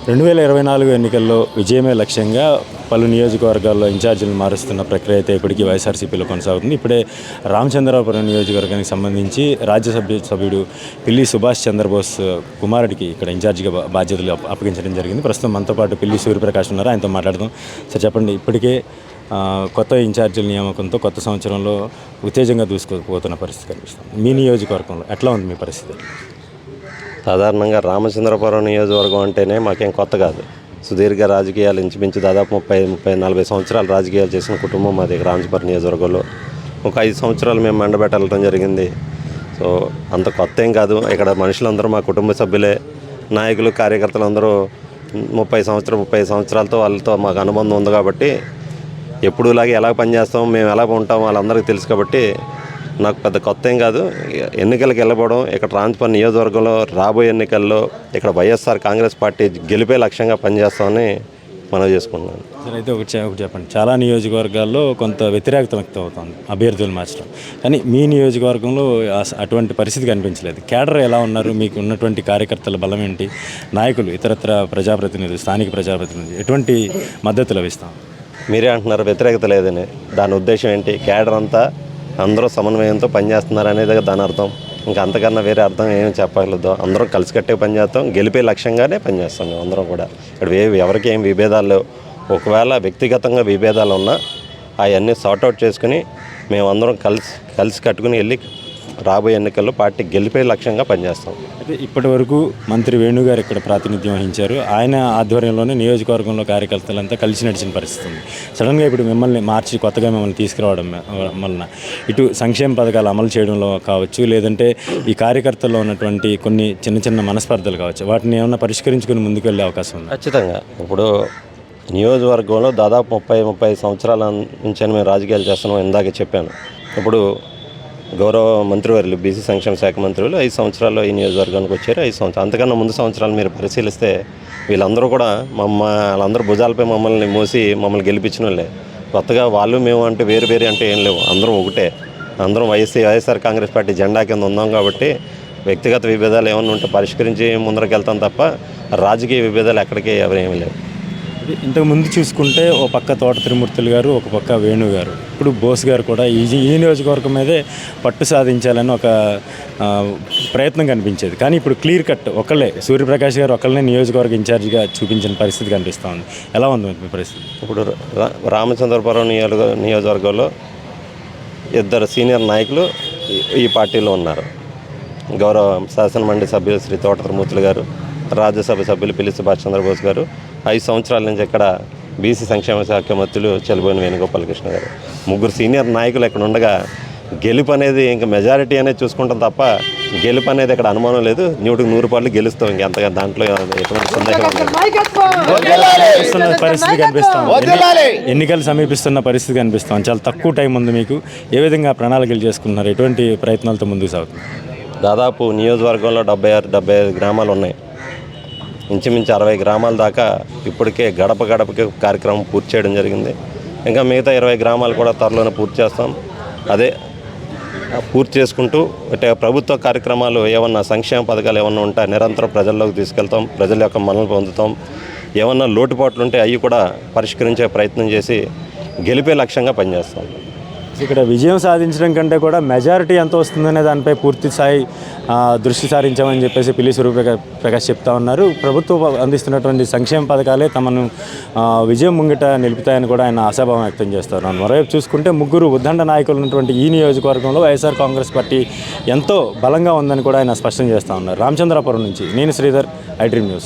2024 ఎన్నికల్లో విజయమే లక్ష్యంగా పలు నియోజకవర్గాల్లో ఇన్ఛార్జీలను మారుస్తున్న ప్రక్రియ అయితే ఇప్పటికీ వైఎస్ఆర్సీపీలో కొనసాగుతుంది. ఇప్పుడే రామచంద్రాపురం నియోజకవర్గానికి సంబంధించి రాజ్యసభ్యుడు పిల్లి సుభాష్ చంద్రబోస్ కుమారుడికి ఇక్కడ ఇన్ఛార్జిగా బాధ్యతలు అప్పగించడం జరిగింది. ప్రస్తుతం మనతో పాటు పిల్లి సూర్యప్రకాష్ ఉన్నారు, ఆయనతో మాట్లాడదాం. సార్ చెప్పండి, ఇప్పటికే కొత్త ఇన్ఛార్జీల నియామకంతో కొత్త సంవత్సరంలో ఉత్తేజంగా దూసుకుపోతున్న పరిస్థితి కనిపిస్తుంది. మీ నియోజకవర్గంలో ఎట్లా ఉంది మీ పరిస్థితి? సాధారణంగా రామచంద్రపురం నియోజకవర్గం అంటేనే మాకేం కొత్త కాదు. సుదీర్ఘ రాజకీయాలు ఇంచుమించు దాదాపు 30-40 సంవత్సరాలు రాజకీయాలు చేసిన కుటుంబం మాది రామచంద్రపురం నియోజకవర్గంలో. ఒక 5 సంవత్సరాలు మేము మండపేట వెళ్ళడం జరిగింది. సో అంత కొత్త ఏం కాదు. ఇక్కడ మనుషులందరూ మా కుటుంబ సభ్యులే. నాయకులు, కార్యకర్తలు అందరూ 35 సంవత్సరాలతో వాళ్ళతో మాకు అనుబంధం ఉంది కాబట్టి ఎప్పుడులాగే ఎలా పనిచేస్తాం, మేము ఎలా ఉంటాం వాళ్ళందరికీ తెలుసు కాబట్టి నాకు పెద్ద కొత్త ఏం కాదు. ఎన్నికలకు వెళ్ళబోవడం, ఇక్కడ రామచంద్రపురం నియోజకవర్గంలో రాబోయే ఎన్నికల్లో ఇక్కడ వైఎస్ఆర్ కాంగ్రెస్ పార్టీ గెలిపే లక్ష్యంగా పనిచేస్తామని మనం చేసుకుంటున్నాను. సార్ అయితే ఒకటి చెప్పండి, చాలా నియోజకవర్గాల్లో కొంత వ్యతిరేకత వ్యక్తం అవుతుంది అభ్యర్థులు మార్చడం, కానీ మీ నియోజకవర్గంలో అటువంటి పరిస్థితి కనిపించలేదు. కేడర్ ఎలా ఉన్నారు, మీకు ఉన్నటువంటి కార్యకర్తల బలం ఏంటి, నాయకులు, ఇతరత్ర ప్రజాప్రతినిధులు, స్థానిక ప్రజాప్రతినిధులు ఎటువంటి మద్దతు లభిస్తాం? మీరే అంటున్నారు వ్యతిరేకత లేదని. దాని ఉద్దేశం ఏంటి? కేడర్ అంతా అందరూ సమన్వయంతో పనిచేస్తున్నారు అనేది దాని అర్థం. ఇంకా అంతకన్నా వేరే అర్థం ఏం చెప్పగలదు. అందరం కలిసికట్టే పనిచేస్తాం, గెలిపే లక్ష్యంగానే పనిచేస్తాం మేము అందరం కూడా. ఇక్కడ ఎవరికి ఏం విభేదాలు లేవు. ఒకవేళ వ్యక్తిగతంగా విభేదాలు ఉన్నా అవన్నీ సార్ట్అవుట్ చేసుకుని మేమందరం కలిసి కట్టుకుని వెళ్ళి రాబోయే ఎన్నికల్లో పార్టీ గెలిపే లక్ష్యంగా పనిచేస్తాం. అయితే ఇప్పటి వరకు మంత్రి వేణుగారు ఇక్కడ ప్రాతినిధ్యం వహించారు. ఆయన ఆధ్వర్యంలోనే నియోజకవర్గంలో కార్యకర్తలంతా కలిసి నడిచిన పరిస్థితి ఉంది. సడన్గా ఇప్పుడు మిమ్మల్ని మార్చి కొత్తగా మిమ్మల్ని తీసుకురావడం వలన ఇటు సంక్షేమ పథకాలు అమలు చేయడంలో కావచ్చు, లేదంటే ఈ కార్యకర్తల్లో ఉన్నటువంటి కొన్ని చిన్న మనస్పర్ధలు కావచ్చు, వాటిని ఏమన్నా పరిష్కరించుకుని ముందుకు వెళ్ళే అవకాశం ఉంది? ఖచ్చితంగా. ఇప్పుడు నియోజకవర్గంలో దాదాపు 30 సంవత్సరాల నుంచి మేము రాజకీయాలు చేస్తున్నాం. ఇందాకే చెప్పాను. ఇప్పుడు గౌరవ మంత్రివర్యులు బీసీ సంక్షేమ శాఖ మంత్రులు 5 సంవత్సరాల్లో ఈ నియోజకవర్గానికి వచ్చారు. 5 సంవత్సరాలు అంతకన్నా ముందు సంవత్సరాలు మీరు పరిశీలిస్తే వీళ్ళందరూ కూడా వాళ్ళందరూ భుజాలపై మమ్మల్ని మోసి మమ్మల్ని గెలిపించిన వాళ్ళే. కొత్తగా వాళ్ళు మేము అంటే వేరు అంటే ఏం లేవు. అందరం ఒకటే. అందరం వైఎస్ఆర్ కాంగ్రెస్ పార్టీ జెండా కింద ఉన్నాం కాబట్టి వ్యక్తిగత విభేదాలు ఏమైనా ఉంటే పరిష్కరించి ముందరకు వెళ్తాం తప్ప రాజకీయ విభేదాలు ఎక్కడికి ఎవరేమీ లేవు. ఇంతకు ముందు చూసుకుంటే ఓ పక్క తోట త్రిమూర్తులు గారు, ఒక పక్క వేణు గారు, ఇప్పుడు బోస్ గారు కూడా ఈ నియోజకవర్గం మీదే పట్టు సాధించాలని ఒక ప్రయత్నం కనిపించేది. కానీ ఇప్పుడు క్లియర్ కట్ ఒకళ్ళే, సూర్యప్రకాష్ గారు ఒకళ్ళనే నియోజకవర్గ ఇన్ఛార్జిగా చూపించిన పరిస్థితి కనిపిస్తూ ఉంది. ఎలా ఉంది మీ పరిస్థితి? ఇప్పుడు రామచంద్రపురం నియోజకవర్గంలో 2 సీనియర్ నాయకులు ఈ పార్టీలో ఉన్నారు. గౌరవ శాసనమండలి సభ్యులు శ్రీ తోట త్రిమూర్తులు గారు, రాజ్యసభ సభ్యులు పిల్లి సుభాష్ చంద్రబోస్ గారు, 5 సంవత్సరాల నుంచి ఇక్కడ బీసీ సంక్షేమ శాఖ మంత్రులు చెలిబోయిన వేణుగోపాలకృష్ణ గారు, 3 సీనియర్ నాయకులు ఇక్కడ ఉండగా గెలుపు అనేది ఇంకా మెజారిటీ అనేది చూసుకుంటాం తప్ప గెలుపు అనేది ఇక్కడ అనుమానం లేదు. 100% గెలుస్తాం. ఇంకెంతగా దాంట్లో ఎటువంటి సందేహం పరిస్థితి కనిపిస్తాం. ఎన్నికలు సమీపిస్తున్న పరిస్థితి కనిపిస్తాం. చాలా తక్కువ టైం ఉంది మీకు. ఏ విధంగా ప్రణాళికలు చేసుకుంటున్నారు? ఎటువంటి ప్రయత్నాలతో ముందుకు సాగుతుంది? దాదాపు నియోజకవర్గంలో 75 గ్రామాలు ఉన్నాయి. ఇంచుమించు 60 గ్రామాల దాకా ఇప్పటికే గడపకి కార్యక్రమం పూర్తి చేయడం జరిగింది. ఇంకా మిగతా 20 గ్రామాలు కూడా త్వరలోనే పూర్తి చేస్తాం. అదే పూర్తి చేసుకుంటూ అంటే ప్రభుత్వ కార్యక్రమాలు ఏమన్నా సంక్షేమ పథకాలు ఏమన్నా ఉంటే నిరంతరం ప్రజల్లోకి తీసుకెళ్తాం. ప్రజల యొక్క మన్ననలు పొందుతాం. ఏమన్నా లోటుపాట్లు ఉంటే అవి కూడా పరిష్కరించే ప్రయత్నం చేసి గెలిపే లక్ష్యంగా పనిచేస్తాం. ఇక్కడ విజయం సాధించడం కంటే కూడా మెజారిటీ ఎంత వస్తుందనే దానిపై పూర్తి స్థాయి దృష్టి సారించామని చెప్పేసి పిల్లి సూర్యప్రకాష్ చెప్తా ఉన్నారు. ప్రభుత్వం అందిస్తున్నటువంటి సంక్షేమ పథకాలే తమను విజయం ముంగిట నిలుపుతాయని కూడా ఆయన ఆశాభావం వ్యక్తం చేస్తారు. మరోవైపు చూసుకుంటే 3 ఉద్దండ నాయకులు ఉన్నటువంటి ఈ నియోజకవర్గంలో వైఎస్ఆర్ కాంగ్రెస్ పార్టీ ఎంతో బలంగా ఉందని కూడా ఆయన స్పష్టం చేస్తూ ఉన్నారు. రామచంద్రాపురం నుంచి నేను శ్రీధర్, ఐ డ్రీమ్ న్యూస్.